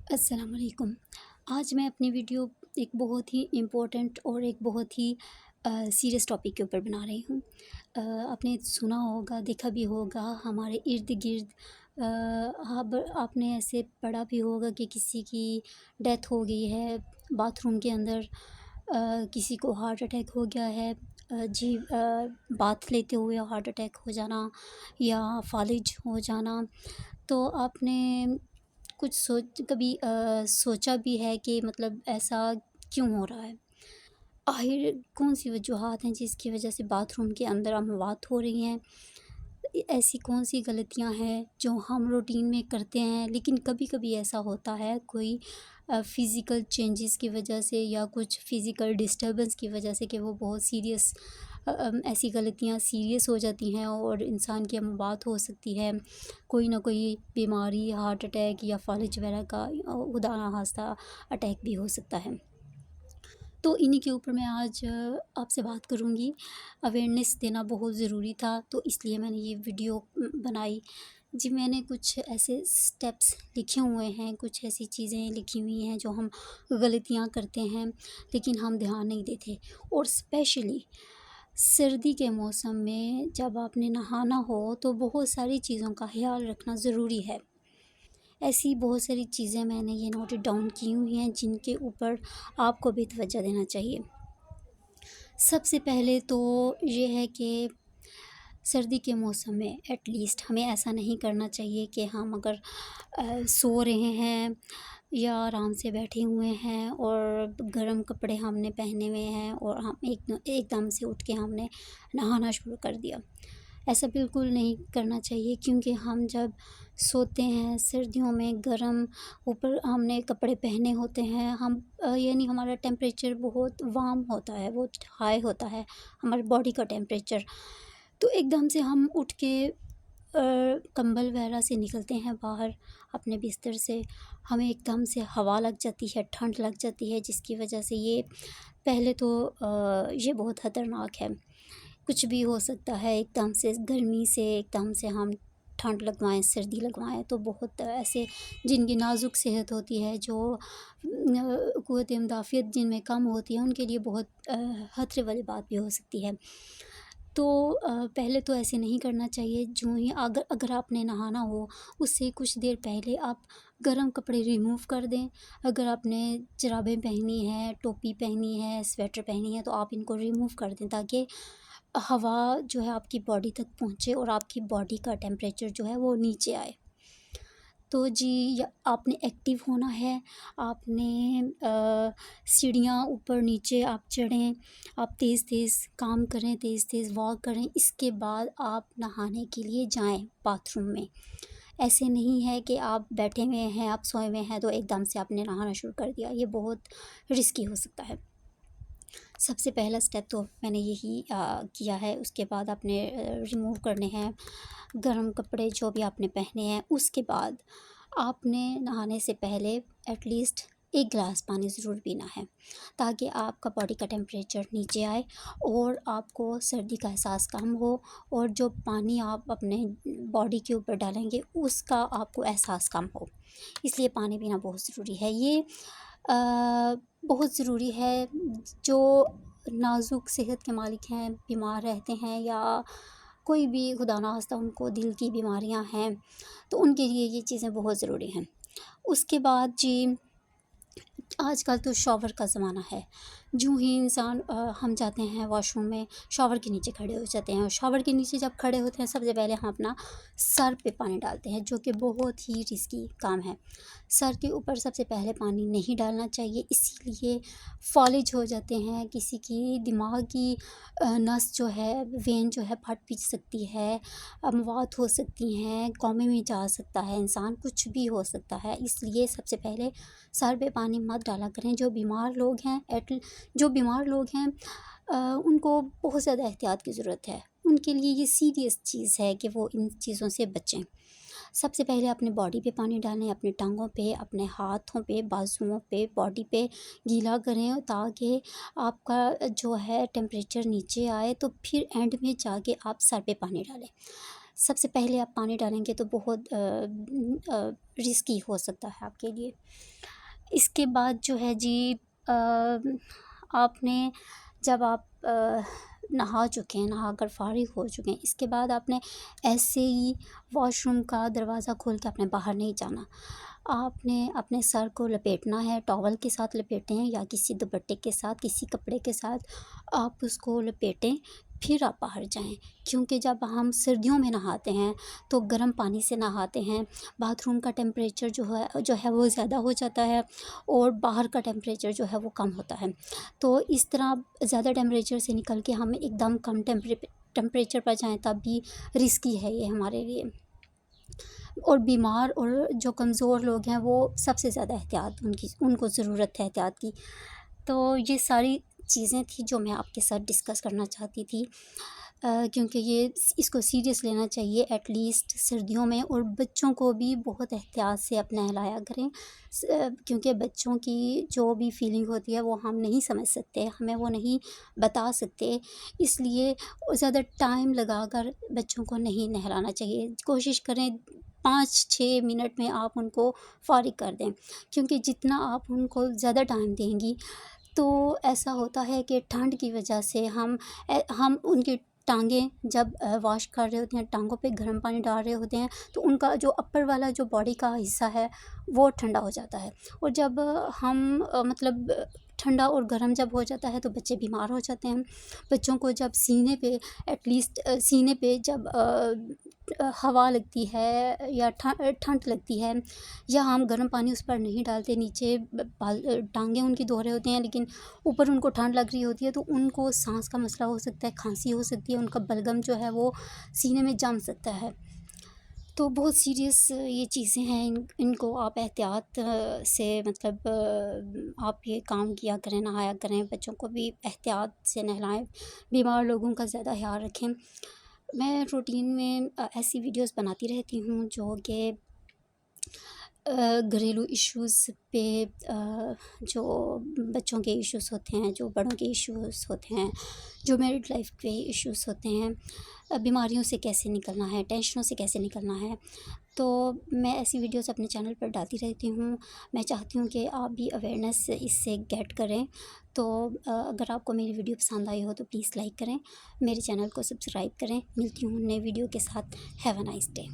السلام علیکم۔ آج میں اپنی ویڈیو ایک بہت ہی امپورٹنٹ اور ایک بہت ہی سیریس ٹاپک کے اوپر بنا رہی ہوں۔ آپ نے سنا ہوگا، دیکھا بھی ہوگا ہمارے ارد گرد، آپ نے ایسے پڑھا بھی ہوگا کہ کسی کی ڈیتھ ہو گئی ہے باتھ روم کے اندر، کسی کو ہارٹ اٹیک ہو گیا ہے، باتھ لیتے ہوئے ہارٹ اٹیک ہو جانا یا فالج ہو جانا۔ تو آپ نے کچھ کبھی سوچا بھی ہے کہ مطلب ایسا کیوں ہو رہا ہے؟ آخر کون سی وجوہات ہیں جس کی وجہ سے باتھ روم کے اندر اموات ہو رہی ہیں؟ ایسی کون سی غلطیاں ہیں جو ہم روٹین میں کرتے ہیں، لیکن کبھی کبھی ایسا ہوتا ہے کوئی فزیکل چینجز کی وجہ سے یا کچھ فزیکل ڈسٹربنس کی وجہ سے کہ وہ بہت سیریس، ایسی غلطیاں سیریس ہو جاتی ہیں اور انسان کی اموات ہو سکتی ہے۔ کوئی نہ کوئی بیماری، ہارٹ اٹیک یا فالج وغیرہ کا خدا نخواستہ اٹیک بھی ہو سکتا ہے۔ تو انہی کے اوپر میں آج آپ سے بات کروں گی۔ اویئرنیس دینا بہت ضروری تھا، تو اس لیے میں نے یہ ویڈیو بنائی۔ جی، میں نے کچھ ایسے سٹیپس لکھے ہوئے ہیں، کچھ ایسی چیزیں لکھی ہوئی ہیں جو ہم غلطیاں کرتے ہیں لیکن ہم دھیان نہیں دیتے، اور اسپیشلی سردی کے موسم میں جب آپ نے نہانا ہو تو بہت ساری چیزوں کا خیال رکھنا ضروری ہے۔ ایسی بہت ساری چیزیں میں نے یہ نوٹ ڈاؤن کی ہوئی ہیں جن کے اوپر آپ کو بھی توجہ دینا چاہیے۔ سب سے پہلے تو یہ ہے کہ سردی کے موسم میں ایٹ لیسٹ ہمیں ایسا نہیں کرنا چاہیے کہ ہم اگر سو رہے ہیں یا آرام سے بیٹھے ہوئے ہیں اور گرم کپڑے ہم نے پہنے ہوئے ہیں اور ہم ایک دم سے اٹھ کے ہم نے نہانا شروع کر دیا۔ ایسا بالکل نہیں کرنا چاہیے، کیونکہ ہم جب سوتے ہیں سردیوں میں گرم اوپر ہم نے کپڑے پہنے ہوتے ہیں، یعنی ہمارا ٹیمپریچر بہت وارم ہوتا ہے، بہت ہائی ہوتا ہے ہماری باڈی کا ٹیمپریچر، تو ایک دم سے ہم اٹھ کے کمبل وغیرہ سے نکلتے ہیں باہر اپنے بستر سے، ہمیں ایک دم سے ہوا لگ جاتی ہے، ٹھنڈ لگ جاتی ہے، جس کی وجہ سے یہ پہلے تو یہ بہت خطرناک ہے۔ کچھ بھی ہو سکتا ہے، ایک دم سے گرمی سے ایک دم سے ہم ٹھنڈ لگوائیں، سردی لگوائیں، تو بہت ایسے جن کی نازک صحت ہوتی ہے، جو قوت مدافعت جن میں کم ہوتی ہے، ان کے لیے بہت خطرے والی بات بھی ہو سکتی ہے۔ تو پہلے تو ایسے نہیں کرنا چاہیے۔ جو ہی اگر آپ نے نہانا ہو اس سے کچھ دیر پہلے آپ گرم کپڑے ریموو کر دیں۔ اگر آپ نے جرابیں پہنی ہیں، ٹوپی پہنی ہے، سویٹر پہنی ہے، تو آپ ان کو ریموو کر دیں تاکہ ہوا جو ہے آپ کی باڈی تک پہنچے اور آپ کی باڈی کا ٹیمپریچر جو ہے وہ نیچے آئے۔ تو جی، آپ نے ایکٹیو ہونا ہے، آپ نے سیڑھیاں اوپر نیچے آپ چڑھیں، آپ تیز تیز کام کریں، تیز تیز واک کریں، اس کے بعد آپ نہانے کے لیے جائیں باتھ روم میں۔ ایسے نہیں ہے کہ آپ بیٹھے ہوئے ہیں، آپ سوئے ہوئے ہیں تو ایک دم سے آپ نے نہانا شروع کر دیا، یہ بہت رسکی ہو سکتا ہے۔ سب سے پہلا سٹیپ تو میں نے یہی کیا ہے۔ اس کے بعد آپ نے ریموو کرنے ہیں گرم کپڑے جو بھی آپ نے پہنے ہیں۔ اس کے بعد آپ نے نہانے سے پہلے ایٹ لیسٹ 1 گلاس پانی ضرور پینا ہے، تاکہ آپ کا باڈی کا ٹیمپریچر نیچے آئے اور آپ کو سردی کا احساس کم ہو، اور جو پانی آپ اپنے باڈی کے اوپر ڈالیں گے اس کا آپ کو احساس کم ہو، اس لیے پانی پینا بہت ضروری ہے۔ یہ بہت ضروری ہے۔ جو نازک صحت کے مالک ہیں، بیمار رہتے ہیں، یا کوئی بھی خدا نخواستہ ان کو دل کی بیماریاں ہیں، تو ان کے لیے یہ چیزیں بہت ضروری ہیں۔ اس کے بعد جی، آج کل تو شاور کا زمانہ ہے۔ جو ہی انسان ہم جاتے ہیں واش روم میں، شاور کے نیچے کھڑے ہو جاتے ہیں، اور شاور کے نیچے جب کھڑے ہوتے ہیں سب سے پہلے ہم اپنا سر پہ پانی ڈالتے ہیں، جو کہ بہت ہی رسکی کام ہے۔ سر کے اوپر سب سے پہلے پانی نہیں ڈالنا چاہیے، اسی لیے فالج ہو جاتے ہیں، کسی کی دماغ کی نس جو ہے، وین جو ہے پھٹ بھی سکتی ہے، اموات ہو سکتی ہیں، کومے میں جا سکتا ہے انسان، کچھ بھی ہو سکتا ہے۔ اس لیے سب سے پہلے سر پہ پانی مت ڈالا کریں۔ جو بیمار لوگ ہیں ان کو بہت زیادہ احتیاط کی ضرورت ہے، ان کے لیے یہ سیریس چیز ہے کہ وہ ان چیزوں سے بچیں۔ سب سے پہلے اپنے باڈی پہ پانی ڈالیں، اپنے ٹانگوں پہ، اپنے ہاتھوں پہ، بازوؤں پہ، باڈی پہ گیلا کریں، تاکہ آپ کا جو ہے ٹیمپریچر نیچے آئے، تو پھر اینڈ میں جا کے آپ سر پہ پانی ڈالیں۔ سب سے پہلے آپ پانی ڈالیں گے تو بہت رسکی ہو سکتا ہے آپ کے لیے۔ اس کے بعد جو ہے جی آپ نے جب آپ نہا چکے ہیں، نہا کر فارغ ہو چکے ہیں، اس کے بعد آپ نے ایسے ہی واش روم کا دروازہ کھول کے اپنے باہر نہیں جانا۔ آپ نے اپنے سر کو لپیٹنا ہے، ٹاول کے ساتھ لپیٹیں یا کسی دوپٹے کے ساتھ، کسی کپڑے کے ساتھ آپ اس کو لپیٹیں، پھر آپ باہر جائیں۔ کیونکہ جب ہم سردیوں میں نہاتے ہیں تو گرم پانی سے نہاتے ہیں، باتھ روم کا ٹیمپریچر جو ہے وہ زیادہ ہو جاتا ہے اور باہر کا ٹیمپریچر جو ہے وہ کم ہوتا ہے۔ تو اس طرح زیادہ ٹیمپریچر سے نکل کے ہم ایک دم کم ٹیمپریچر پر جائیں تب بھی رسکی ہے یہ ہمارے لیے۔ اور بیمار اور جو کمزور لوگ ہیں وہ سب سے زیادہ احتیاط ان کو ضرورت ہے احتیاط کی۔ تو یہ ساری چیزیں تھیں جو میں آپ کے ساتھ ڈسکس کرنا چاہتی تھی، کیونکہ اس کو سیریس لینا چاہیے ایٹ لیسٹ سردیوں میں، اور بچوں کو بھی بہت احتیاط سے اپنا نہلایا کریں، کیونکہ بچوں کی جو بھی فیلنگ ہوتی ہے وہ ہم نہیں سمجھ سکتے، ہمیں وہ نہیں بتا سکتے، اس لیے زیادہ ٹائم لگا کر بچوں کو نہیں نہلانا چاہیے۔ کوشش کریں 5-6 منٹ میں آپ ان کو فارغ کر دیں، کیونکہ جتنا آپ ان کو زیادہ ٹائم دیں گی تو ایسا ہوتا ہے کہ ٹھنڈ کی وجہ سے ہم ان کی ٹانگیں جب واش کر رہے ہوتے ہیں، ٹانگوں پہ گرم پانی ڈال رہے ہوتے ہیں تو ان کا جو اپر والا جو باڈی کا حصہ ہے وہ ٹھنڈا ہو جاتا ہے، اور جب ہم مطلب ٹھنڈا اور گرم جب ہو جاتا ہے تو بچے بیمار ہو جاتے ہیں۔ بچوں کو جب سینے پہ ایٹ لیسٹ سینے پہ جب ہوا لگتی ہے یا ٹھنڈ لگتی ہے، یا ہم گرم پانی اس پر نہیں ڈالتے، نیچے ٹانگیں ان کی دھو رہے ہوتے ہیں لیکن اوپر ان کو ٹھنڈ لگ رہی ہوتی ہے، تو ان کو سانس کا مسئلہ ہو سکتا ہے، کھانسی ہو سکتی ہے، ان کا بلغم جو ہے وہ سینے میں جم سکتا ہے۔ تو بہت سیریس یہ چیزیں ہیں، ان کو آپ احتیاط سے مطلب آپ یہ کام کیا کریں، نہایا کریں، بچوں کو بھی احتیاط سے نہلائیں، بیمار لوگوں کا زیادہ خیال رکھیں۔ میں روٹین میں ایسی ویڈیوز بناتی رہتی ہوں جو کہ گھریلو ایشوز پہ، جو بچوں کے ایشوز ہوتے ہیں، جو بڑوں کے ایشوز ہوتے ہیں، جو میرڈ لائف کے ایشوز ہوتے ہیں، بیماریوں سے کیسے نکلنا ہے، ٹینشنوں سے کیسے نکلنا ہے، تو میں ایسی ویڈیوز اپنے چینل پر ڈالتی رہتی ہوں۔ میں چاہتی ہوں کہ آپ بھی اویئرنیس اس سے گیٹ کریں، تو اگر آپ کو میری ویڈیو پسند آئی ہو تو پلیز لائک کریں، میرے چینل کو سبسکرائب کریں۔ ملتی ہوں نئے ویڈیو کے ساتھ۔ Have a nice day.